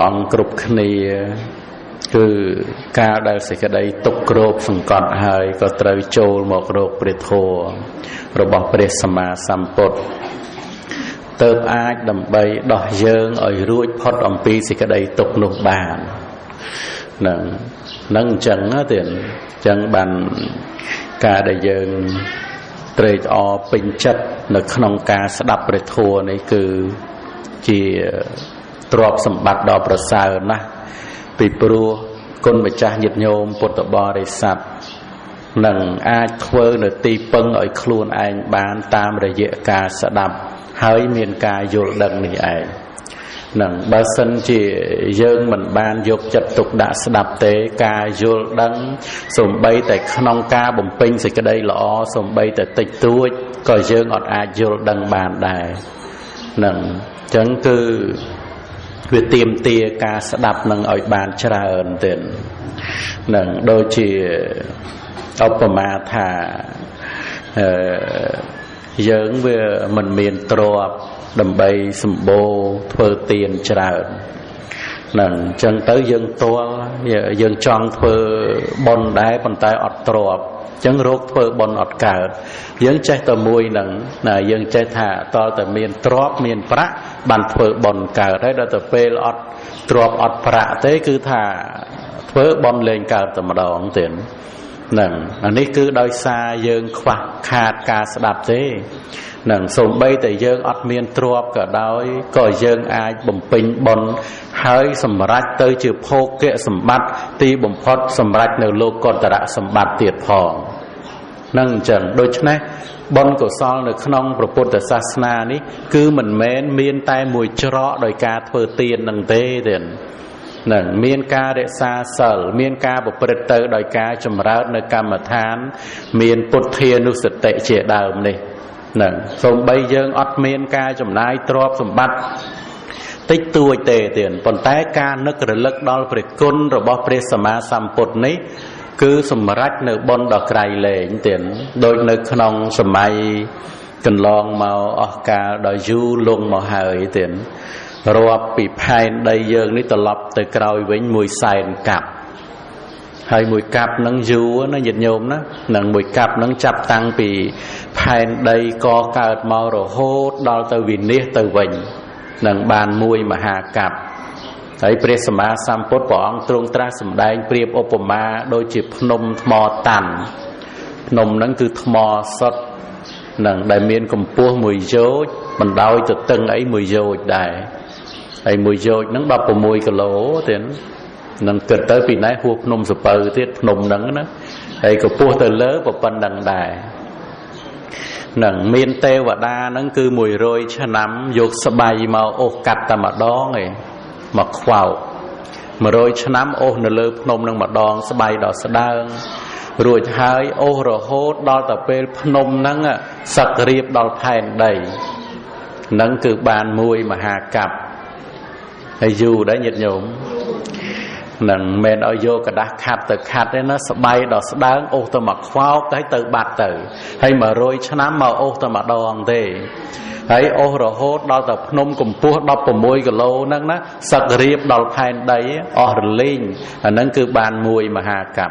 ông cục này cứ ca đại sẽ cái đây tục cột phần còn hai có trời trôi một cột bệt thô rồi bỏ bệt sama sampot tớ ai đầm bay đỏ dương ở ruột phật ông pi sẽ cái đây tục nộp bàn nâng chẳng tiền chẳng bàn ca đại dương trời o bình chất là không ca sẽ đập bệt thô này cứ chỉ trọp sầm bát đỏ bờ sài na bị pru con bạch cha nhiệt nhôm bột bò để sạch nằng ai thưa nửa tì pưng ở khuôn anh bán tam để dễ ca sẽ đập hơi miền ca vô đằng này ai nằng ba sân chỉ dương mình ban dục chặt tục đã sẽ đập tế ca vô đằng sum bay tại non ca bồng pin thì cái đây lọ sum bay tại tịch túi coi dương ngọt ai vô đằng bàn đài nằng chẳng cứ việc tìm tia ca sẽ đập nâng ở bàn trà ơn tiền nâng đôi chỉ Opama thả dưỡng về mình miền trộp đầm bay sầm bô thơ tiền trà ơn nâng chân tới dân to dân tròn thơ bon đáy bàn tay ọt trộp chẳng rốt thơ bon ọt cả dân trái tờ mùi nâng là dân trái thả to tờ miền trộp miền prạ bàn thơ bon cả đấy đó tờ phê ọt trộp ọt prạ thế cứ thả thơ bon lên cả tờ mà đỏ tiền nâng anh ấy cứ đôi xa dân khoa khát ca sẽ đạp thế nâng xôn bay tại dân ọt miền trộp cả đôi có dân ai bầm pin bon hơi sầm rách tới chữ phô kệ sầm bát ti bầm phật sầm rách nở lô còn tara sầm bát tiệt phòn nâng chẳng đôi chân này bon của sol nở khong Phậtศาสนา ní cứ mình mến miên tai mùi chó đòi ca thơ tiền nâng tê tiền nâng miên ca đệ xa sở miên ca bậc Phật tử đòi ca chầm rát nở cam mà thán miên Phật thiên nu sệt tệ trẻ đàm này nâng xong bây giờ ọt miên ca chầm nai trọp sầm bát tích tuổi tệ tiền còn tái ca nức rồi lắc đo phải côn rồi bỏ phải sama sampot này cứ sầm rách nở bon đỏ cày lệ tiền đôi nở khong sầm mai cần long màu ca đòi du luôn màu hơi tiền rồi bị phai đây giờ ní tờ lọc từ cày với mùi xài cặp hay mùi cặp nâng du nó nhiệt nhôm đó nâng mùi cặp nâng chập tăng bị phai đây co cào màu rồi hốt đo từ vịnh nít từ vịnh nâng bàn mùi mà hà cặp thấy Phật sama sampot bỏ ông trung tra sầm đai Phật Opama đôi chỉ nôm mò tàn nôm nâng cứ mò sốt nâng đại miền cầm pua mùi dối mình đau từ từng ấy mùi dối đại ấy mùi dối nâng đập vào mùi cái lỗ tiền nâng cực tới vì nãy hộp nôm sập bờ tiết nôm nâng đó ấy cái pua từ lớn vào phần đằng đại nâng miền tây và đa nâng cứ mùi rồi cho nắm dục sập bay màu ô cắt ta mà đó này mà khoào mà rồi cho nắm ô nở lơ nôm nâng mà đòn sập bay đỏ sập đang rồi hai ô rồi hốt đo tập về nôm nâng à sặc riệp đo phèn đầy nâng cứ bàn mùi mà hà cặp hay dù đấy nhiệt nhổm nâng men ở vô cả đá khát đấy nó sập bay đỏ sập đang ô tơ mà khoào cái từ bạt từ hay mà rồi cho nắm mà ô tơ mà đòn thế ấy ô rồi hốt đo tập nôm cùng pua đo của môi cái lô nâng nó sặc riệp đo phèn đầy ở linh nâng cứ bàn mùi mà hà cặp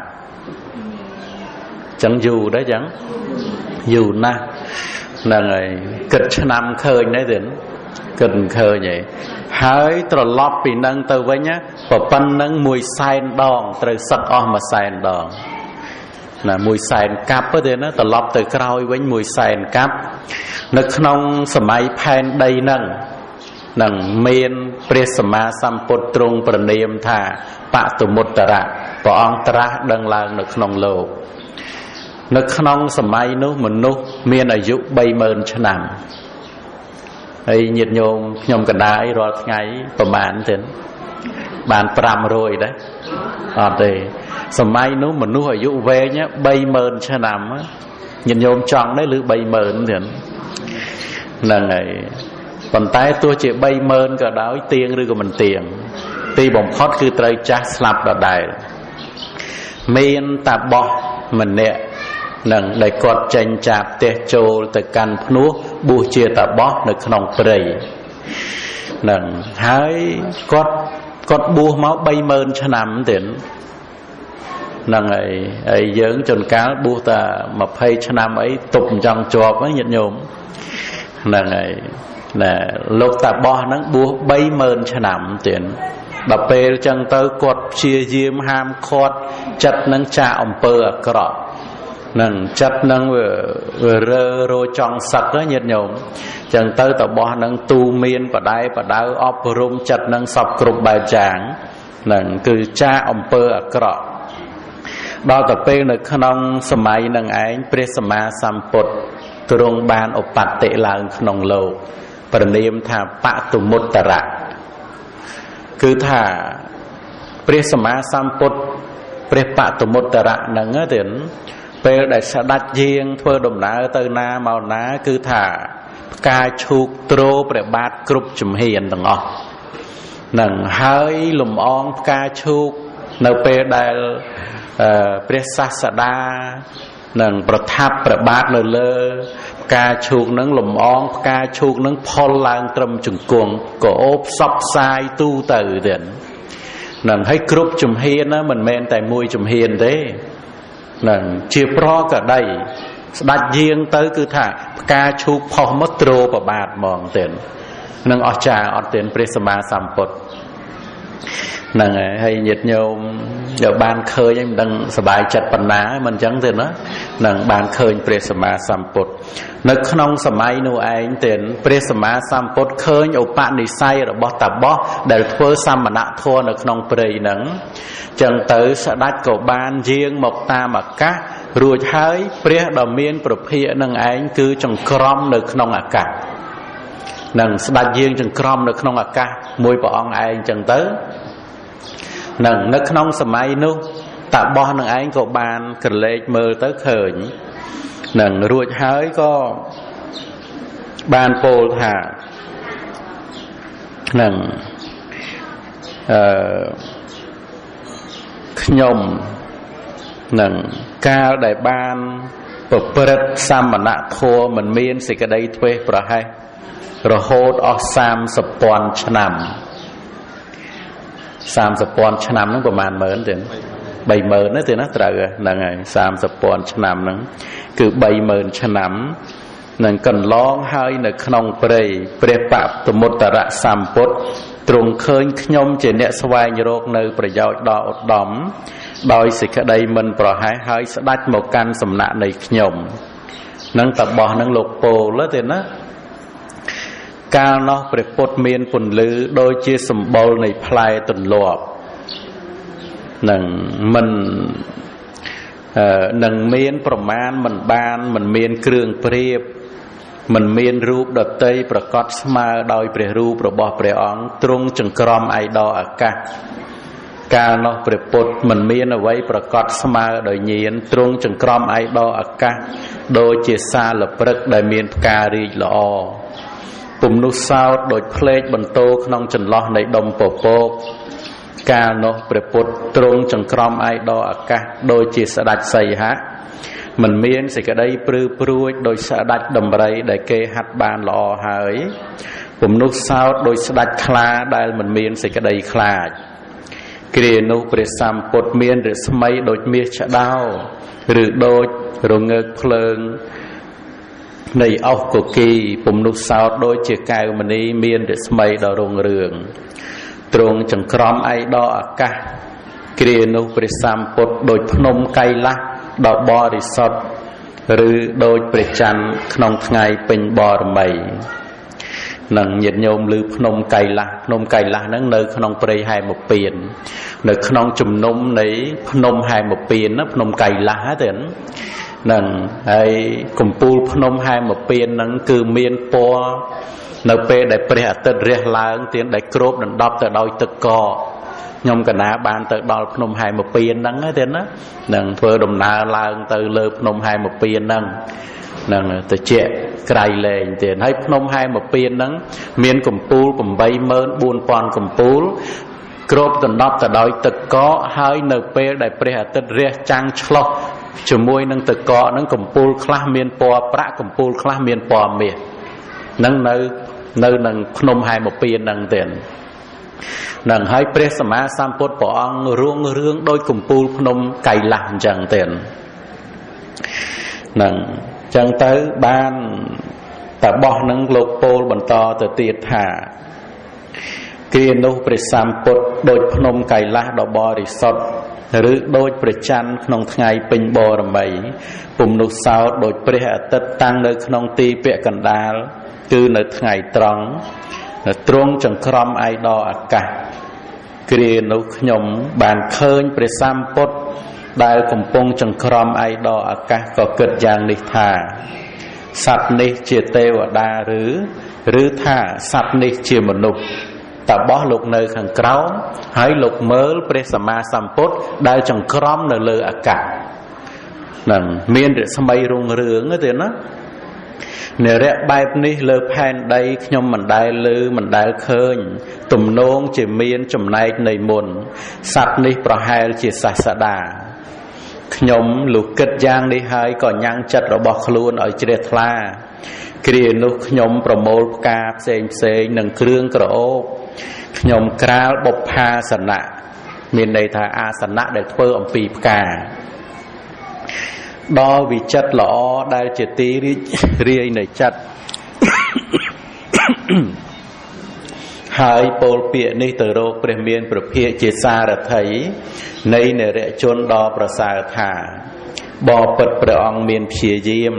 chẳng dù đấy chẳng dù na là người kịch năm khơi đấy đến kịch khơi vậy hỡi trò lóp bị nâng từ với nhá và pan nâng mùi xanh đòn từ sắc mà xanh đòn là mùi xanh cáp ở đây nó trò lóp từ cào với mùi xanh cáp nó không sớm ai phen đây nâng miền Phật sama sampot trung Phật niệm thà bạ tụ một tara bỏ ông tara đằng lang nó không lô nó không sớm ai nó mình nó miền ở dụ bay mơn cho nằm ấy nhiệt nhôm nhôm cả đá rồi ngàyประมาณ thế bàn pram rồi đấy thì sớm ai nó mình nó ở dụ về nhá bay mơn cho nằm nhiệt nhôm tròn đấy lư bay mơn thế là ngày còn tay tôi chỉ bay mơn cả đáo tiền rồi của mình tiền ti bồng khót cứ trai chát slap đợt đại miền ta bỏ mình nè nâng đại cọt tranh chạp tê trô từ căn nuốt bu chia ta bó được nòng prey nâng hái cọt គាត់បួសមក30000ឆ្នាំទៀតហ្នឹងហើយយើងជួនកាលបួសតែ20ឆ្នាំអីទប់មិនចង់ជាប់ហ្នឹងញាតិញោមហ្នឹងហើយណែលោកតាបោះហ្នឹងបួស30000ឆ្នាំទៀតដល់ពេលចឹងទៅគាត់ព្យាយាមហាមឃាត់ចិត្តនឹងចាកអំពើអាក្រក់នឹងចិត្តនឹងវារើរចង់សឹកញាតិញោមចឹងទៅតបោះនឹងទូមានបដៅអប់រំចិត្តនឹងសពគ្រប់បែបយ៉ាងនឹងគឺចាកអំពើអាក្រក់ដល់ទៅពេលនៅក្នុងសម័យនឹងឯងព្រះសម្មាសម្ពុទ្ធទ្រង់បានឧបត្តិឡើងក្នុងលោកប្រណិមថាបតុមុត្តរៈគឺថាព្រះសម្មាសម្ពុទ្ធព្រះបតុមុត្តរៈហ្នឹងទៀតពេលដែលស្ដេចយាងធ្វើដំណើរទៅណាមកណាគឺថាផ្កាឈូកទ្រព្រះបាទគ្រប់ជំហានទាំងអស់នឹងហើយលំអងផ្កាឈូកនៅពេលដែលព្រះសាស្តានឹងប្រថាប់ព្រះបាទនៅលើផ្កាឈូកនឹងលំអងផ្កាឈូកនឹងផលឡើងត្រឹមជង្គង់ក៏អូបផ្សព្វផ្សាយទូទៅទៀតនឹងហើយគ្រប់ជំហានណាមិនមែនតែមួយជំហានទេនឹងជាប្រកដីស្ដេចយាងទៅគឺថាផ្កាឈូកផុសមកទ្រព្រះបាទហ្មងទៀតនឹងអស្ចារ្យអត់ទៀតព្រះសម្មាសម្ពុទ្ធហ្នឹងហើយញាតិញោមយកបានឃើញមិនដឹងសប្បាយចិត្តប៉ុណ្ណាមិនអញ្ចឹងទេណានឹងបានឃើញព្រះសម្មាសម្ពុទ្ធនៅក្នុងសម័យនោះឯងទៀតព្រះសម្មាសម្ពុទ្ធឃើញឧបនិស្ស័យរបស់តាបោះដែលធ្វើសមណធម៌នៅក្នុងព្រៃហ្នឹងចឹងទៅស្ដេចក៏បានយាងមកតាមអាកាសរួចហើយព្រះដ៏មានប្រភិយនឹងឯងគឺចង្ក្រមនៅក្នុងអាកាសនឹងស្ដេចយាងចង្ក្រមនៅក្នុងអាកាសមួយព្រះអង្គឯងចឹងទៅនឹងនៅក្នុងសម័យនោះតាបោះនឹងឯងក៏បានក្រឡេកមើលទៅឃើញនឹងរួចហើយក៏បានពោលថានឹងខ្ញុំនឹងកាលដែលបានប្រព្រឹត្តសមណធម៌មិនមានសេចក្តីធ្វេសប្រហែសរហូតអស់30,000 ឆ្នាំ30,000 ឆ្នាំហ្នឹងប្រហែលម៉ឺនទេ30000ទេណាត្រូវហ្នឹងហើយ30,000 ឆ្នាំហ្នឹងគឺ30000 ឆ្នាំនឹងកន្លងហើយនៅក្នុងព្រៃព្រះបតុមុត្តរៈសម្ពុទ្ធទ្រង់ឃើញខ្ញុំជាអ្នកស្វែងរកនៅប្រយោជន៍ដ៏ឧត្តមដោយសេចក្តីមិនប្រហែសហើយស្ដេចមកកាន់សំណាក់នៃខ្ញុំនឹងតបោះនឹងលោកពោលទេណាកាលនោះព្រះពុទ្ធមានពន្លឺដូចជាសម្បុរនៃផ្លែទន្លាប់នឹងនឹងមានប្រមាណមិនមានគ្រឿងប្រៀបមិនមានរូបដតីប្រកបស្មើដោយព្រះរូបរបស់ព្រះអង្គទ្រង់ចង្ក្រមឯដអាកាសកាលនោះព្រះពុទ្ធមិនមានអ្វីប្រកបស្មើដោយញាណទ្រង់ចង្ក្រមឯដអាកាសដូចជាសាលព្រឹកដែលមានផ្ការីកល្អពុំនោះសោតដូចផ្លេកបន្ទោក្នុងចន្លោះនៃដុំពពកកាលនោះព្រះពុទ្ធទ្រង់ចង្ក្រមឯដអាកាសដូចជាស្ដេចសីហៈមិនមានសេចក្តីព្រឺព្រួចដោយស្ដេចដំរីដែលគេហាត់បានល្អហើយពុំនោះសោតដោយស្ដេចខ្លាដែលមិនមានសេចក្តីខ្លាចគ្រានោះព្រះសម្ពុទ្ធមានរស្មីដូចមាសឆ្ដោឬដូចរងើកភ្លើងនៃអុសកគីពុំនោះសោតដូចជាកែវមณีមានរស្មីដ៏រុងរឿងទ្រង់ចង្ក្រមឯដអាកាសគ្រានោះព្រះសម្ពុទ្ធដូចភ្នំកៃឡាសដ៏បរិសុទ្ធឬដូចព្រះច័ន្ទក្នុងថ្ងៃពេញបរមីនឹងញាតិញោមឮភ្នំកៃឡាសហ្នឹងនៅក្នុងព្រៃហែមពៀននៅក្នុងជំនុំនៃភ្នំហែមពៀនណាភ្នំកៃឡាសទេនឹងហើយកំពូលភ្នំហែមពៀនហ្នឹងគឺមានពណ៌នៅពេលដែលព្រះអាទិត្យរះឡើងទៀតដែលគ្របដណ្ដប់ទៅដោយទឹកកកខ្ញុំកណាបានទៅដល់ភ្នំហែមពៀនហ្នឹងទេណានឹងធ្វើដំណើរឡើងទៅលើភ្នំហែមពៀនហ្នឹងនឹងតិចក្រៃលែងទៀតហើយភ្នំហែមពៀនហ្នឹងមានកំពូល 84000 កំពូលគ្របដណ្ដប់ទៅដោយទឹកកកហើយនៅពេលដែលព្រះអាទិត្យរះចាំងឆ្លុះជាមួយនឹងទឹកកកហ្នឹងកំពូលខ្លះមានពណ៌ប្រាក់កំពូលខ្លះមានពណ៌មាសហ្នឹងនៅនឹងភ្នំហែមពៀនហ្នឹងទៀត នឹងហើយព្រះសម្មាសម្ពុទ្ធព្រះអង្គរួងរឿងដោយកំពូលភ្នំកៃឡាស់អញ្ចឹងទេនឹងអញ្ចឹងទៅបានតបោះនឹងលោកពោលបន្តទៅទៀតថាគ្រានោះព្រះសម្ពុទ្ធដូចភ្នំកៃឡាស់ដ៏បរិសុទ្ធឬដូចព្រះច័ន្ទក្នុងថ្ងៃពេញបរមីពុំនោះសោតដូចព្រះអាទិត្យតាំងនៅក្នុងទីពាក់កណ្ដាលគឺនៅថ្ងៃត្រង់នៅទ្រង់ចង្ក្រមឯដអាកាសគ្រានោះខ្ញុំបានឃើញព្រះសម្ពុទ្ធដែលកំពុងចង្ក្រមឯដអាកាសក៏គិតយ៉ាងនេះថាសត្វនេះជាទេវតាឬថាសត្វនេះជាមនុស្សតបោះលោកនៅខាងក្រោមហើយលោកមើលព្រះសម្មាសម្ពុទ្ធដែលចង្ក្រមនៅលើអាកាសនឹងមានរស្មីរុងរឿងទេណានិរៈបែបនេះលើផែនដីខ្ញុំមិនដែលឮមិនដែលឃើញទំនងជាមានចំណែកនៃមុនសត្វនេះប្រហែលជាសាស្តាខ្ញុំលុះគិតយ៉ាងនេះហើយក៏ញ៉ាំងចិត្តរបស់ខ្លួនឲ្យជ្រះថ្លាគ្រានោះខ្ញុំប្រមូលផ្កាផ្សេងនិងគ្រឿងក្រអូបខ្ញុំក្រាលបុប្ផាសនៈមានន័យថាអាសនៈដែលធ្វើអំពីផ្កាដល់វិចិត្រល្អដែលជាទីរីករាយនៃចិត្តហើយពោលពាក្យនេះទៅរកព្រះមានព្រះភិក្ខជាសារថីនៃនរជនដ៏ប្រសើរថាបបិទ្ធព្រះអង្គមានព្យាយាម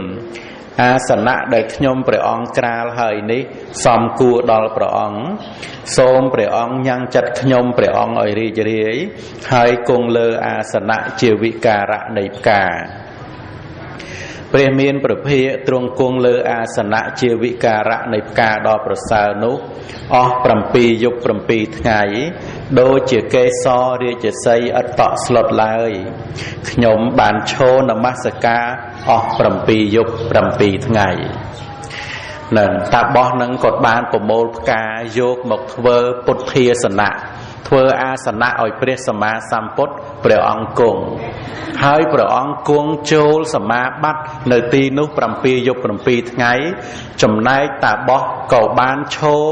អាសនៈដែលខ្ញុំព្រះអង្គក្រាលហើយនេះសមគួរដល់ព្រះអង្គសូមព្រះអង្គញ៉ាំងចិត្តខ្ញុំព្រះអង្គឲ្យរីករាយហើយគង់លើអាសនៈជាវិការៈនៃផ្កាព្រះមានព្រះភិក្ខទ្រង់គង់លើអាសនៈជាវិការៈនៃផ្កាដ៏ប្រសើរនោះអស់7យប់7ថ្ងៃដូចជាកេសររាជសីឥតតក់ស្លុតឡើយខ្ញុំបានឈរនមស្ការអស់7យប់7ថ្ងៃនឹងតាបោះនឹងក៏បានប្រមូលផ្កាយកមកធ្វើពុទ្ធាសនៈធ្វើអាសនៈឲ្យព្រះសម្មាសម្ពុទ្ធព្រះអង្គគង់ហើយព្រះអង្គគង់ចូលសមាបត្តិនៅទីនោះ7យប់7ថ្ងៃចំណែកតាបោះក៏បានឈរ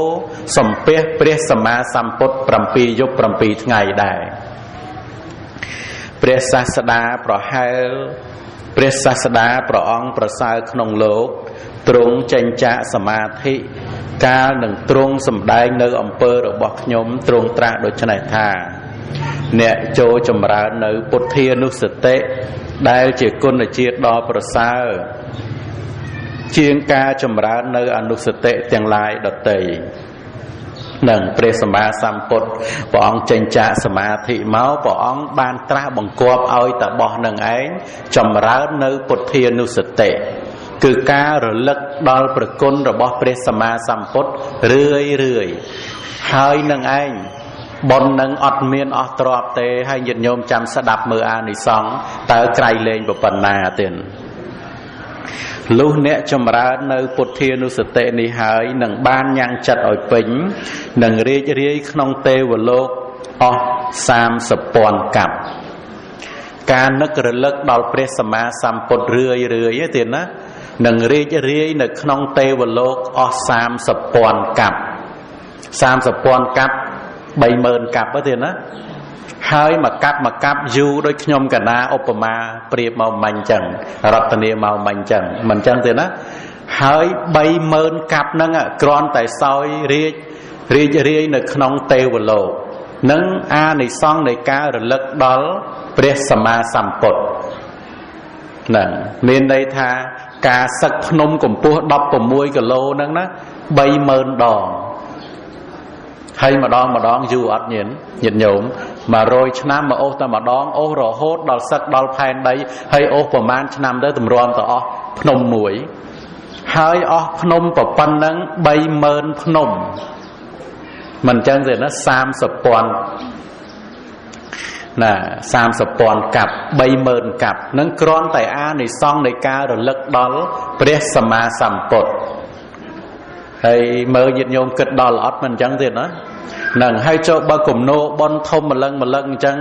សំពះព្រះសម្មាសម្ពុទ្ធ7យប់7ថ្ងៃដែរព្រះសាស្តាប្រហែលព្រះសាស្តាព្រះអង្គប្រសើរក្នុងលោកទ្រង់ចេញចាកសមាធិកាលនឹងទ្រង់សម្ដែងនៅអំពើរបស់ខ្ញុំទ្រង់ត្រាស់ដូច្នេះថាអ្នកចូលចម្រើននៅពុទ្ធានុសតិដែលជាគុណជាតិដ៏ប្រសើរជាងការចម្រើននៅអនុសតិទាំងឡាយដទៃនឹងព្រះសម្មាសម្ពុទ្ធព្រះអង្គចេញចាកសមាធិមកព្រះអង្គបានត្រាស់បង្គាប់ឲ្យតាបោះនឹងឯងចម្រើននៅពុទ្ធានុសតិគឺការរលឹកដល់ព្រះគុណរបស់ព្រះសម្មាសម្ពុទ្ធរឿយហើយនឹងឯងបុណ្យនឹងអត់មានអស់ទ្រព្យទេហើយញាតិញោមចាំស្ដាប់មើលអានិសង្សតើក្រៃលែងប៉ុណ្ណាទៀតលុះអ្នកចម្រើននៅពុទ្ធានុសតិនេះហើយនឹងបានញ៉ាំងចិត្តឲ្យពេញនឹងរីករាយក្នុងទេវលោកអស់30,000 កាប់ការនឹករលឹកដល់ព្រះសម្មាសម្ពុទ្ធរឿយទៀតណានឹងរីករាយនៅក្នុងទេវលោកអស់30,000 កាប់30,000 កាប់30,000 កាប់ទៀតណាហើយមកកាប់យូរដូចខ្ញុំកណាឧបមាប្រៀបមកមិញចឹងរតនាមកមិញចឹងមិនចឹងទេណាហើយ30,000 កាប់ហ្នឹងគ្រាន់តែសោយរីករាយនៅក្នុងទេវលោកនឹងអានិសង្សនៃការរលឹកដល់ព្រះសម្មាសម្ពុទ្ធហ្នឹងមានន័យថាការសឹកភ្នំកម្ពស់16 គីឡូហ្នឹងណា30,000 ដងហើយម្ដងយូរអត់ញាតិញោម100 ឆ្នាំមកអូសតែម្ដងអូសរហូតដល់សឹកដល់ផែនដីហើយអូសប្រមាណឆ្នាំទៅទម្រាំទៅអស់ភ្នំមួយហើយអស់ភ្នំប៉ុណ្ណឹង30,000 ភ្នំមិនចឹងទេណា30,000ណា30,000 កាប់30,000 កាប់នឹងគ្រាន់តែអានិសង្សនៃការរលឹកដល់ព្រះសម្មាសម្ពុទ្ធហើយមើលញាតិញោមគិតដល់អត់មិនអញ្ចឹងទេណានឹងហើយចូលបើគំនោបនធំម្លឹងអញ្ចឹង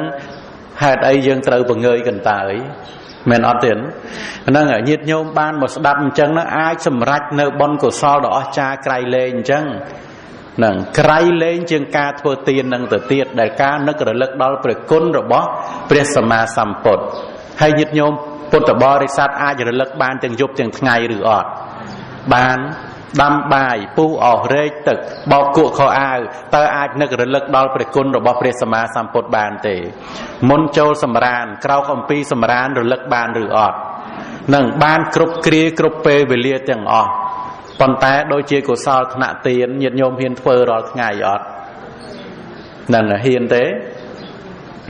ហេតុអីយើងត្រូវបង្ងើយកន្តើយមែនអត់ទេហ្នឹងញាតិញោមបានមកស្ដាប់អញ្ចឹងណាអាចសម្រេចនៅបនកុសលដ៏អស្ចារ្យក្រៃលែងអញ្ចឹង nằng cày lên trên ca thua tiền nằng tự tiệt đại ca nâng rồi lực đó phải côn rồi bó phải sama sampot hay nhiệt nhôm bột tập bò đi sát ai rồi lực ban từng giúp từng ngày được ọt ban đâm bài pu ở rê tực bò cụ kho ai tơ ai nâng rồi lực đó phải côn rồi bó phải sama sampot ban tề môn châu samran krau kompi samran rồi lực ban được ọt nằng ban cướp kia cướp pe về lia từng ọt còn ta đôi chia của sao nạ tiền nhiệt nhôm hiền phơ rồi ngày ọt nằng hiền thế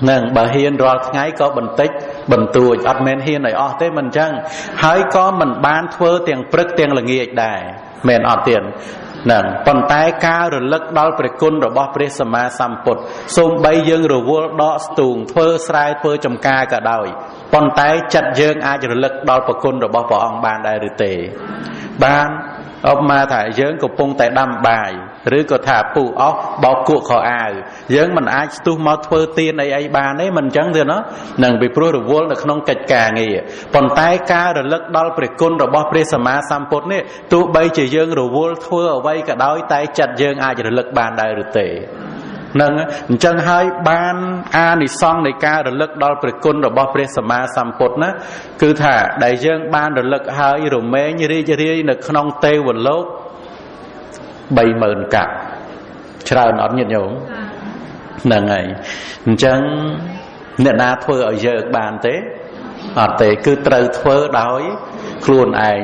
nằng bà hiền rồi ngày có bình tích bình tuổi ọt men hiền này ọt thế mình chăng hãy có mình ban phơ tiền prức tiền là nghiệt đài men ọt tiền nằng còn ta cao rồi lực đó phải côn rồi bỏ phải sama samput xôm bay dương rồi vô đó tuồng phơ sai phơ trầm ca cả đời còn ta chặt dương ai rồi lực đó phải côn rồi bỏ ông ban đại rồi tề ban ông ma thải dưỡng của pung tại đâm bài rứ có thả phụ óc bao cuộc họ ai dưỡng mình ai tu mau thơ tiên ấy bà đấy mình chẳng thì nó nâng bị pro được vô là không cạch cả nghỉ còn tay ca rồi lực đo phải côn rồi bao pre sama sampot nè tu bây chỉ dưỡng rồi vô thơ ở vây cả đói tay chặt dưỡng ai rồi lực bàn đại rồi tệ nâng chân hai ban a này xong này ca rồi lực đo phải côn rồi bao pre sama sampot nè cứ thả đại dưỡng ban rồi lực hai rồi mê như đi được không tê một lốt 30,000 cặpច្រើនអត់ញាតិញោមហ្នឹងហើយអញ្ចឹងអ្នកណាធ្វើឲ្យយើងបានទេអត់ទេគឺត្រូវធ្វើដោយខ្លួនឯង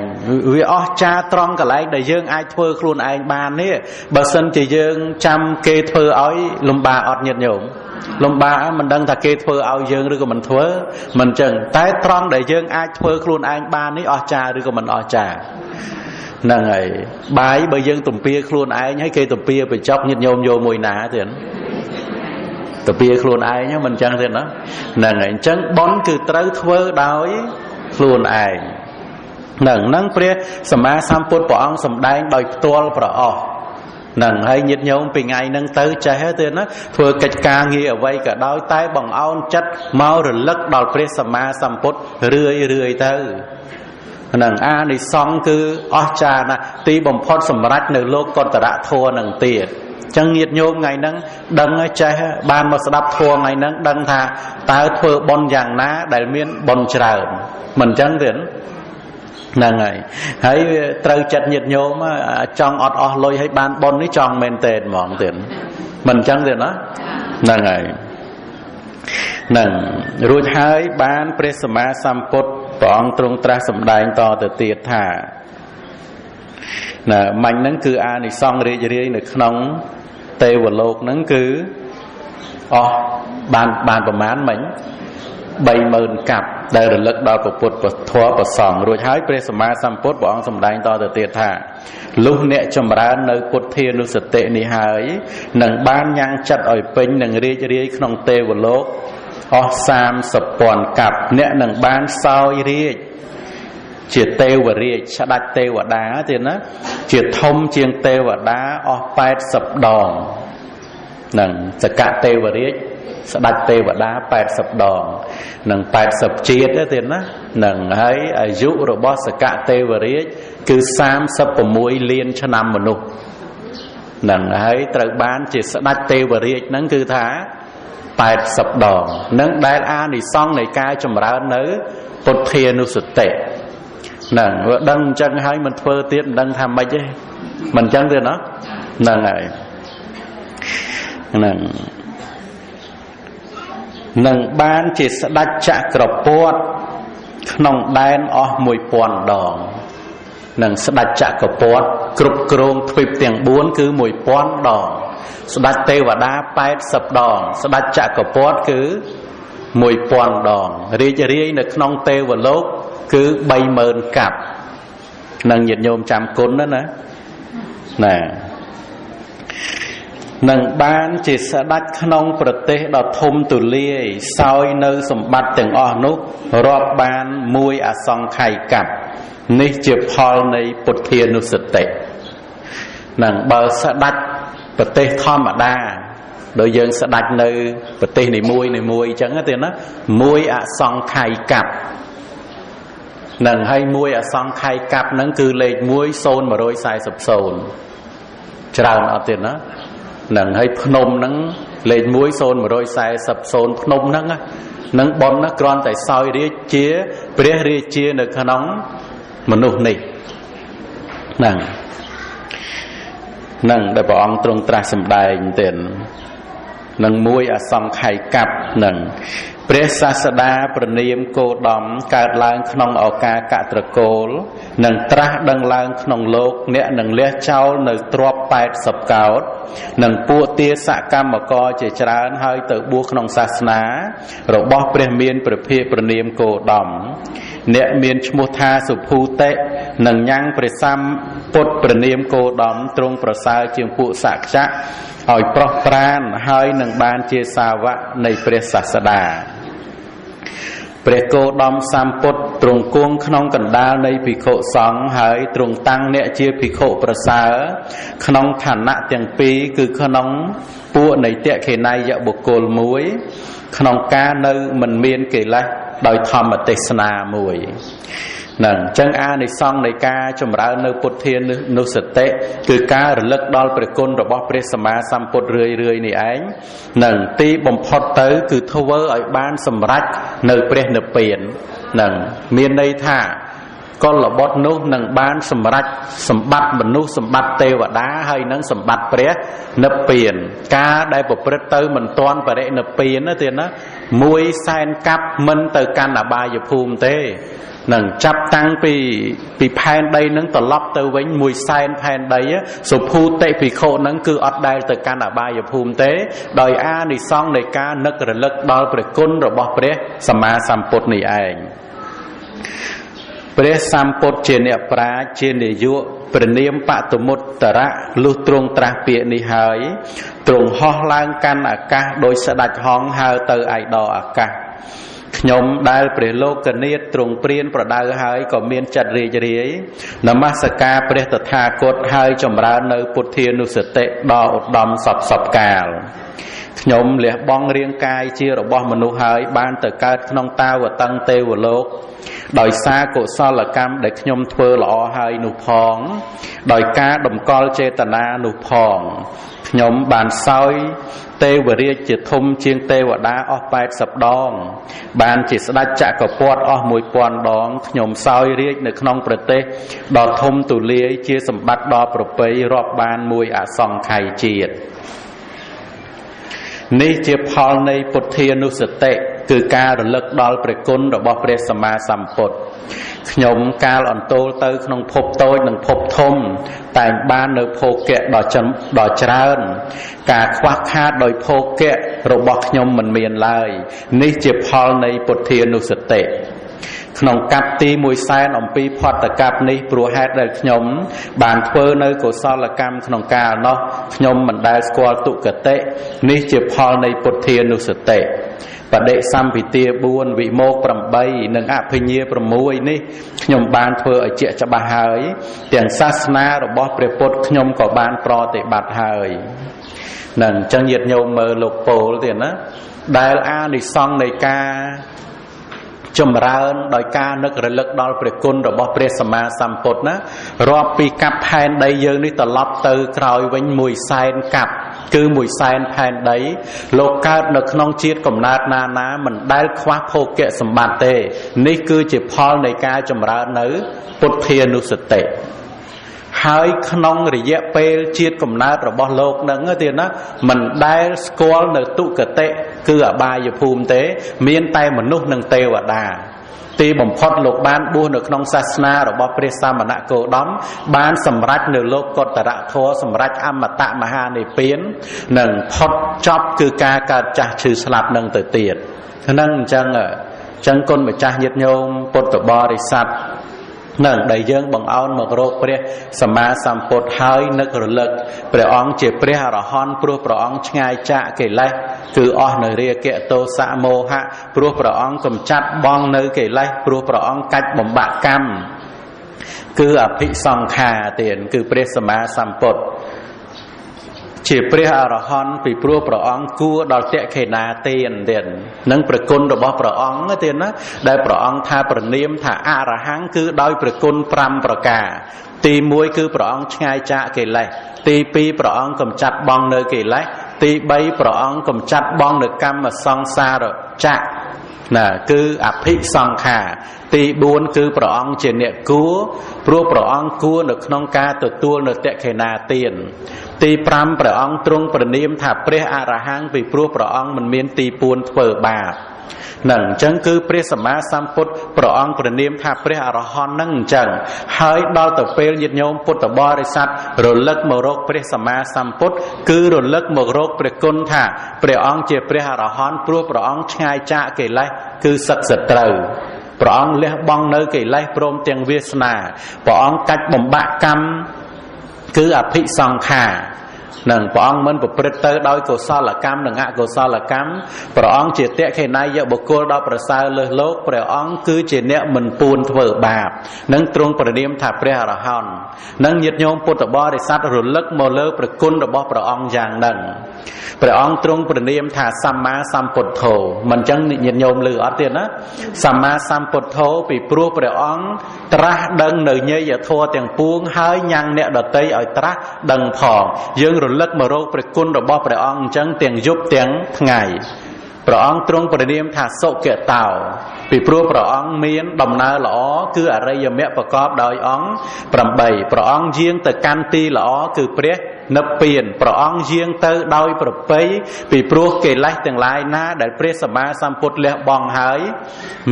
វាអស់ចាត្រង់កន្លែងដែលយើងអាចធ្វើខ្លួនឯងបាននេះបើសិនជាយើងចាំគេធ្វើឲ្យលំបាកអត់ញាតិញោមលំបាកមិនដឹងថាគេធ្វើឲ្យយើងឬក៏មិនធ្វើមិនអញ្ចឹងតែត្រង់ដែលយើងអាចធ្វើខ្លួនឯងបាននេះអស់ចាឬក៏មិនអស់ចាហ្នឹងហើយបាយបើយើងទំពាខ្លួនឯងហើយគេទំពាបញ្ចប់ញាតិញោមយកមួយណាទៀតទំពាខ្លួនឯងមិនចឹងទៀតណាហ្នឹងហើយអញ្ចឹងបនគឺត្រូវធ្វើដោយខ្លួនឯងហ្នឹងព្រះសម្មាសម្ពុទ្ធព្រះអង្គសម្ដែងដោយផ្ទាល់ប្រអស់ហ្នឹងហើយញាតិញោមពីថ្ងៃហ្នឹងទៅចេះទៀតណាធ្វើកិច្ចការងារអ្វីក៏ដោយតែបង្អោនចិត្តមករលឹកដល់ព្រះសម្មាសម្ពុទ្ធរឿយទៅនឹងអានិសង្ឃគឺអស្ចារ្យណាស់ទីបំផុតសម្រាប់នៅលោកកតរៈធម៌នឹងទៀតអញ្ចឹងញាតិញោមថ្ងៃហ្នឹងដឹងចេះបានមកស្ដាប់ធម៌ថ្ងៃហ្នឹងដឹងថាតើធ្វើបុណ្យយ៉ាងណាដែលមានបុណ្យច្រើនមិនអញ្ចឹងទេហ្នឹងហើយត្រូវចិត្តញាតិញោមចង់អត់អស់លុយឲ្យបានបុណ្យនេះចង់មែនទេហ្មងទៀតមិនអញ្ចឹងទេណាហ្នឹងហើយនឹងរួចហើយបានព្រះសម្មាសម្ពុទ្ធព្រះអង្គទ្រង់ត្រាស់សម្ដែងតទៅទៀតថាណាមាញ់ហ្នឹងគឺអានិសង្ឃរីករាយនៅក្នុងទេវលោកហ្នឹងគឺអស់បានប្រមាណមិញ 30,000 កាប់ដែលរលឹកដល់ពុទ្ធពធប្រសងរួចហើយព្រះសម្មាសម្ពុទ្ធព្រះអង្គសម្ដែងតទៅទៀតថាលុះអ្នកចម្រើននៅពុទ្ធានុសតិនេះហើយនឹងបានញ៉ាំងចិត្តឲ្យពេញនឹងរីករាយក្នុងទេវលោកអស់ 30,000 កាប់អ្នកនឹងបានសោយរាជជាទេវរាជស្ដេចទេវតាទៀតណាជាធំជាងទេវតាអស់ 80 ដងនឹងសកទេវរាជស្ដេចទេវតា80 ដងនឹង80ជាតិទៀតណានឹងហើយអាយុរបស់សកទេវរាជគឺ36 លានឆ្នាំមនុស្សនឹងហើយត្រូវបានជាស្ដេចទេវរាជហ្នឹងគឺថា80 ដងនឹងដែលអានិសង្ឃនៃការចម្រើននៅពុទ្ធានុសតិហ្នឹងវាដឹងអញ្ចឹងហើយមិនធ្វើទៀតមិនដឹងថាម៉េចទេមិនអញ្ចឹងទេណាហ្នឹងហើយហ្នឹងនឹងបានជាស្ដេចចក្រពត្តិក្នុងដែនអស់ 1000 ដងនឹងស្ដេចចក្រពត្តិគ្រប់គ្រងទ្វីបទាំង4គឺ 1000 ដងស្ដេចទេវតា80 ដងស្ដេចចក្រពត្តិគឺ 1000 ដងរីករាយនៅក្នុងទេវលោកគឺ 30,000 កាប់នឹងញាតិញោមចាំគុណណានឹងបានជាស្ដេចក្នុងប្រទេសដ៏ធំទូលាយសោយនៅសម្បត្តិទាំងអស់នោះរាប់បានមួយអសង្ខ័យកាប់នេះជាផលនៃពុទ្ធានុសតិនឹងបើស្ដេចប្រទេសធម្មតាដោយយើងស្ដេចនៅប្រទេសនីមួយអញ្ចឹងទេណាមួយអសង្ខ័យកាប់នឹងហើយមួយអសង្ខ័យកាប់ហ្នឹងគឺលេខ 10140 ច្រើនអត់ទៀតណានឹងឲ្យភ្នំហ្នឹងលេខ10140ភ្នំហ្នឹងនឹងប៉ុនណាគ្រាន់តែសោយរាជជាព្រះរាជានៅក្នុងមនុស្សនេះហ្នឹងដែលព្រះអង្គទ្រង់ត្រាស់សម្ដែងទៀតនឹងមួយអសង្ខ័យកាប់នឹងព្រះសាស្តាប្រនាមគោតមកើតឡើងក្នុងឱកាសកត្រកូលនឹងត្រាស់ដឹងឡើងក្នុងលោកអ្នកនឹងលះចោលនៅទ្រព្យ80កោដនឹងពួកទាសកម្មករជាច្រើនហើយទៅបួសក្នុងសាសនារបស់ព្រះមានព្រះភិក្ខប្រនាមគោតមអ្នកមានឈ្មោះថាសុភូតិនឹងញ៉ាំងព្រះសម្ពុទ្ធប្រនាមគោតមទ្រង់ប្រសើរជាងពួកសក្យៈឲ្យប្រោះប្រានហើយនឹងបានជាសាវកនៃព្រះសាស្តាព្រះគោតមសម្ពុទ្ធទ្រង់គង់ក្នុងកណ្ដាលនៃភិក្ខុសង្ឃហើយទ្រង់តាំងអ្នកជាភិក្ខុប្រសើរក្នុងឋានៈទាំងពីរគឺក្នុងពួកនៃតក្ខេណយបុគ្គលមួយក្នុងការនៅមិនមានកិលេសដោយធម្មទេសនាមួយនឹងអញ្ចឹងអានិសង្ឃនៃការចម្រើននៅពុទ្ធានុសតិគឺការរលឹកដល់ព្រះគុណរបស់ព្រះសម្មាសម្ពុទ្ធរឿយៗនេះឯងនឹងទីបំផុតទៅគឺធ្វើឲ្យបានសម្រេចនៅព្រះនិព្វាននឹងមានន័យថាកុលបុត្រនោះនឹងបានសម្រេចសម្បត្តិមនុស្សសម្បត្តិទេវតាហើយនឹងសម្បត្តិព្រះនិព្វានការដែលប្រព្រឹត្តទៅមិនទាន់បរិនិព្វានទេណា100,000កាប់មិនទៅកាន់អបាយភូមិទេនឹងចាប់តាំងពីផែនដីនឹងត្រឡប់ទៅវិញ100,000ផែនដីសុភូតិភិក្ខុនឹងគឺអត់ដែលទៅកាន់អបាយភូមិទេដោយអានិសង្ឃនៃការនឹករលឹកដល់ព្រះគុណរបស់ព្រះសម្មាសម្ពុទ្ធនេះឯងព្រះសម្ពុទ្ធជាអ្នកប្រាជ្ញជានាយកព្រះនាមបតមុត្តរៈលុះទ្រង់ត្រាស់ពាក្យនេះហើយទ្រង់ហោះឡើងកាន់អាកាសដោយស្ដេចហង្សហើរទៅឯដរអាកាសខ្ញុំដែលព្រះលោកនាថទ្រង់ព្រានប្រដៅហើយក៏មានចិត្តរីករាយនមស្ការព្រះតថាគតហើយចម្រើននៅពុទ្ធានុសតិដល់ឧត្តមសពកាលខ្ញុំលះបង់រាងកាយជារបស់មនុស្សហើយបានទៅកើតក្នុងតាវតੰទេវលោកដោយសារកុសលកម្មដែលខ្ញុំធ្វើល្អហើយនោះផងដោយការតម្កល់ចេតនានោះផងខ្ញុំបានសោយទេវរាជជាធំជាងទេវតាអស់80ដងបានជាស្ដេចចក្រពត្តិអស់1000ដងខ្ញុំសោយរាជនៅក្នុងប្រទេសដ៏ធំទូលាយជាសម្បត្តិដ៏ប្រពៃរាប់បានមួយអសង្ខ័យជាតិនេះជាផលនៃពុទ្ធានុសតិគឺការរលឹកដល់ព្រះគុណរបស់ព្រះសម្មាសម្ពុទ្ធខ្ញុំកាលអន្ទោលទៅក្នុងភពតូចនិងភពធំតែងបាននៅភោគៈដ៏ច្រើនការខ្វះខាតដោយភោគៈរបស់ខ្ញុំមិនមានឡើយនេះជាផលនៃពុទ្ធានុសតិក្នុងកັບទី100,000អំពីផតកັບនេះព្រោះហេតុដែលខ្ញុំបានធ្វើនៅកុសលកម្មក្នុងកាលនោះខ្ញុំមិនដែលស្គាល់ទុគតិនេះជាផលនៃពុទ្ធានុសតិបដិសម្ពិទា4វិមោក8និងអភិញ្ញា6នេះខ្ញុំបានធ្វើឲ្យជាក់ច្បាស់ហើយទាំងសាសនារបស់ព្រះពុទ្ធខ្ញុំក៏បានប្រតិបត្តិហើយនឹងអញ្ចឹងញាតិញោមមើលលោកពោលទៀតណាដែលអានិសង្ឃនៃការចម្រើនដោយការនឹករលឹកដល់ព្រះគុណរបស់ព្រះសម្មាសម្ពុទ្ធណារាប់ពីកັບផែនដីយើងនេះត្រឡប់ទៅក្រោយវិញ100,000កັບគឺ100,000ផែនដីលោកកើតនៅក្នុងជាតិកំណើតណាមិនដែលខ្វះភោគៈសម្បត្តិទេនេះគឺជាផលនៃការចម្រើននៅពុទ្ធានុសតិហើយក្នុងរយៈពេលជាតិកំណើតរបស់លោកនឹងទៀតណាមិនដែលស្គាល់នៅទុគតិគឺអបាយភូមិទេមានតែមនុស្សនិងទេវតាទីបំផុតលោកបានបួសនៅក្នុងសាសនារបស់ព្រះសមណគោតមបានសម្រេចនៅលោកកតរធម៌សម្រេចអមតៈមហានិព្វាននិងផុតចប់គឺការកើតចាស់ឈឺស្លាប់នឹងទៅទៀតហ្នឹងអញ្ចឹងគុណម្ចាស់ញាតិញោមពុទ្ធបរិស័ទនឹងដែលយើងបង្អោនមករកព្រះសម្មាសម្ពុទ្ធហើយនឹករលឹកព្រះអង្គជាព្រះអរហន្តព្រោះព្រះអង្គឆ្ងាយចាកកិលេសគឺអស់នៅរាគៈទោសៈមោហៈព្រោះព្រះអង្គកំចាត់បងនៅកិលេសព្រោះព្រះអង្គកាច់បំបាក់កម្មគឺអភិសង្ខារទៀតគឺព្រះសម្មាសម្ពុទ្ធជាព្រះអរហន្តពីព្រោះព្រះអង្គគួរដល់តក្ខេណាទានទៀតនឹងប្រគុណរបស់ព្រះអង្គទៀតណាដែលព្រះអង្គថាប្រនាមថាអរហង្គគឺដោយប្រគុណ5ប្រការ ទី1គឺព្រះអង្គឆ្ងាយចាកកិលេសទី2ព្រះអង្គកំចាត់បងនៅកិលេសទី3ព្រះអង្គកំចាត់បងនៅកម្មសង្សារចក្រណាគឺអភិសង្ខារទី4គឺព្រះអង្គជាអ្នកគួរព្រោះព្រះអង្គគួរនៅក្នុងការទទួលនៅតក្ខេណាទានទី5ព្រះអង្គទ្រង់ប្រនាមថាព្រះអរហង្គពីព្រោះព្រះអង្គមិនមានទីពួនធ្វើបាបនឹងអញ្ចឹងគឺព្រះសម្មាសម្ពុទ្ធព្រះអង្គប្រនាមថាព្រះអរហន្តនឹងអញ្ចឹងហើយដល់ទៅពេលញាតិញោមពុទ្ធបរិស័ទរលឹកមករកព្រះសម្មាសម្ពុទ្ធគឺរលឹកមករកព្រះគុណថាព្រះអង្គជាព្រះអរហន្តព្រោះព្រះអង្គឆ្ងាយចាកកិលេសគឺសឹកសត្រូវព្រះអង្គលះបង់នៅកិលេសព្រមទាំងវាសនាព្រះអង្គកាច់បំបាក់កម្មគឺអភិសង្ខារនឹងព្រះអង្គមិនប្រព្រឹត្តទៅដោយកុសលកម្មនិងអកុសលកម្មព្រះអង្គជាតក្ខេណយបុគ្គលដ៏ប្រសើរលើសលោកព្រះអង្គគឺជាអ្នកមិនពួនធ្វើបាបនឹងទ្រង់ប្រនាមថាព្រះអរហន្តនឹងញាតិញោមពុទ្ធបរិស័ទរលឹកមកលើព្រះគុណរបស់ព្រះអង្គយ៉ាងហ្នឹងព្រះអង្គទ្រង់ប្រនាមថាសម្មាសម្ពុទ្ធោមិនអញ្ចឹងញាតិញោមឮអត់ទៀតណាសម្មាសម្ពុទ្ធោពីព្រោះព្រះអង្គត្រាស់ដឹងនៅញយធម៌ទាំងពួងហើយញ៉ាំងអ្នកដតីឲ្យត្រាស់ដឹងផងយើងរលឹកមករកព្រះគុណរបស់ព្រះអង្គអញ្ចឹងទាំងយប់ទាំងថ្ងៃព្រះអង្គទ្រង់ប្រនាមថាសុគតោពីព្រោះព្រះអង្គមានដំណើរល្អគឺអរិយមគ្គប្រកបដោយអង្គ8ព្រះអង្គយាងទៅកាន់ទីល្អគឺព្រះនិព្វានព្រះអង្គយាងទៅដោយប្រពៃពីព្រោះកិលេសទាំងឡាយណាដែលព្រះសម្មាសម្ពុទ្ធលះបង់ហើយ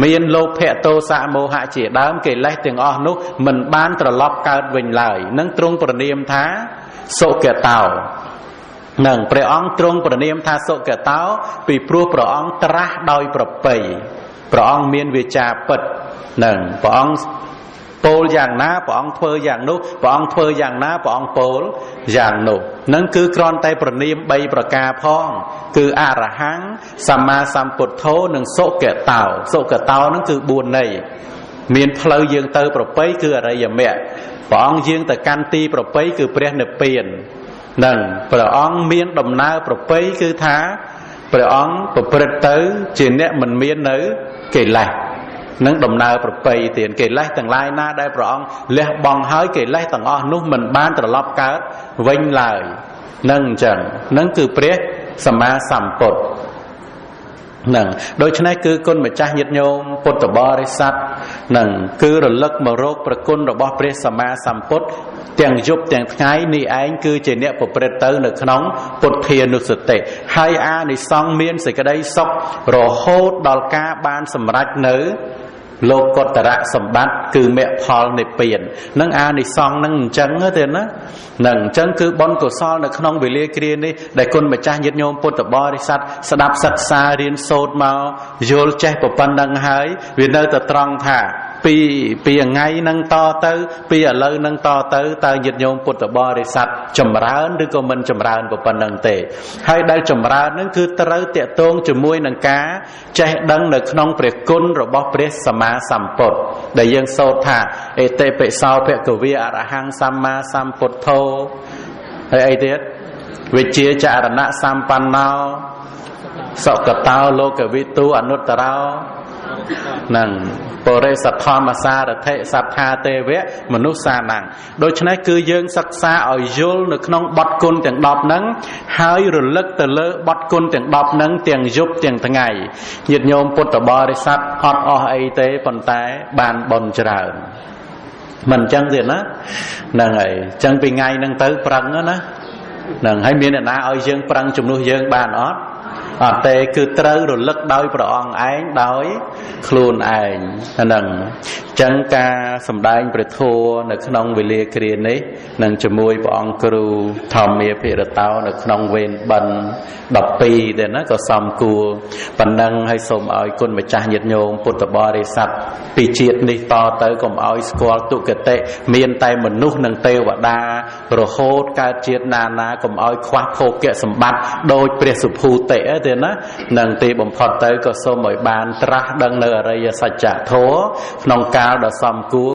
មានលោភៈទោសៈមោហៈជាដើមកិលេសទាំងអស់នោះមិនបានត្រឡប់កើតវិញឡើយនឹងទ្រង់ប្រនាមថាសុគតោនឹងព្រះអង្គទ្រង់ប្រនាមថាសុគតោពីព្រោះព្រះអង្គត្រាស់ដោយប្រពៃព្រះអង្គមានវាចាពិតនឹងព្រះអង្គពោលយ៉ាងណាព្រះអង្គធ្វើយ៉ាងនោះព្រះអង្គធ្វើយ៉ាងណាព្រះអង្គពោលយ៉ាងនោះនឹងគឺគ្រាន់តែប្រនាម3ប្រការផងគឺអរហង្គសម្មាសម្ពុទ្ធោនិងសុគតោសុគតោនឹងគឺ4ន័យមានផ្លូវយើងទៅប្រពៃគឺអរិយមគ្គព្រះអង្គយាងទៅកាន់ទីប្រពៃគឺព្រះនិព្វាននឹងព្រះអង្គមានដំណើរប្រពៃគឺថាព្រះអង្គប្រព្រឹត្តទៅជាអ្នកមិនមាននៅកិលេសនឹងដំណើរប្រពៃទៀតកិលេសទាំងឡាយណាដែលព្រះអង្គលះបង់ហើយកិលេសទាំងអស់នោះមិនបានត្រឡប់កើតវិញឡើយនឹងអញ្ចឹងនឹងគឺព្រះសម្មាសម្ពុទ្ធនឹងដូច្នេះគឺគុណម្ចាស់ញាតិញោមពុទ្ធបរិស័ទនឹងគឺរលឹកមករកប្រគុណរបស់ព្រះសម្មាសម្ពុទ្ធទាំងយប់ទាំងថ្ងៃនេះឯងគឺជាអ្នកប្រព្រឹត្តទៅនៅក្នុងពុទ្ធានុសតិហើយអានិសង្ឃមានសេចក្តីសុខរហូតដល់ការបានសម្រេចនៅលោកុត្តរសម្បត្តិគឺមគ្គផលនិព្វាននឹងអានិសង្ឃនឹងអញ្ចឹងទេណានឹងអញ្ចឹងគឺបុណ្យកុសលនៅក្នុងវេលាគ្រានេះដែលគុណម្ចាស់ញាតិញោមពុទ្ធបរិស័ទស្ដាប់សិក្សារៀនសូត្រមកយល់ចេះប៉ុណ្ណឹងហើយវានៅតែត្រង់ថាពីថ្ងៃហ្នឹងតទៅពីឥឡូវហ្នឹងតទៅតើញាតិញោមពុទ្ធបរិស័ទចម្រើនឬក៏មិនចម្រើនប៉ុណ្ណឹងទេហើយដែលចម្រើនហ្នឹងគឺត្រូវតាក់ទងជាមួយនឹងការចេះដឹងនៅក្នុងព្រះគុណរបស់ព្រះសម្មាសម្ពុទ្ធដែលយើងសូត្រថាអេតិពិសោភគវាអរហង្គសម្មាសម្ពុទ្ធោហើយអីទៀតវិជ្ជាចរណៈសម្បណ្ណោសុគតោលោកវិទូអនុត្តរោនឹងបរិសទ្ធម្មសារថិសត្ថាទេវៈមនុស្សសាnăngដូច្នេះគឺយើងសិក្សាឲ្យយល់នៅក្នុងបទគុណទាំង10ហ្នឹងហើយរលឹកទៅលើបទគុណទាំង10ហ្នឹងទាំងយប់ទាំងថ្ងៃញាតិញោមពុទ្ធបរិស័ទអត់អស់អីទេប៉ុន្តែបានបុណ្យច្រើនមិនអញ្ចឹងទេណាហ្នឹងហើយអញ្ចឹងពីថ្ងៃហ្នឹងទៅប្រឹងណាហ្នឹងហើយមានអ្នកណាឲ្យយើងប្រឹងជំនួសយើងបានអត់អត់ទេគឺត្រូវរលឹកដោយព្រះអង្គឯងដោយខ្លួនឯងហ្នឹងអញ្ចឹងការសម្ដែងព្រះធម៌នៅក្នុងវេលាគ្រានេះនឹងជាមួយព្រះអង្គគ្រូធម្មាភិរតោនៅក្នុងវេនបិណ្ឌ12ដែរណាក៏សំគួរប៉ុណ្ណឹងហើយសូមឲ្យគុណម្ចាស់ញាតិញោមពុទ្ធបរិស័ទពីជាតិនេះតទៅកុំឲ្យស្គាល់ទុគតិមានតែមនុស្សនិងទេវតារហូតកើតជាតិណាណាកុំឲ្យខ្វះភោគៈសម្បត្តិដោយព្រះសុភូតិទេណានឹងទីបំផុតទៅក៏សូមឲ្យបានត្រាស់ដឹងនៅអរិយសច្ចធម៌ក្នុងកាលដ៏សមគួរ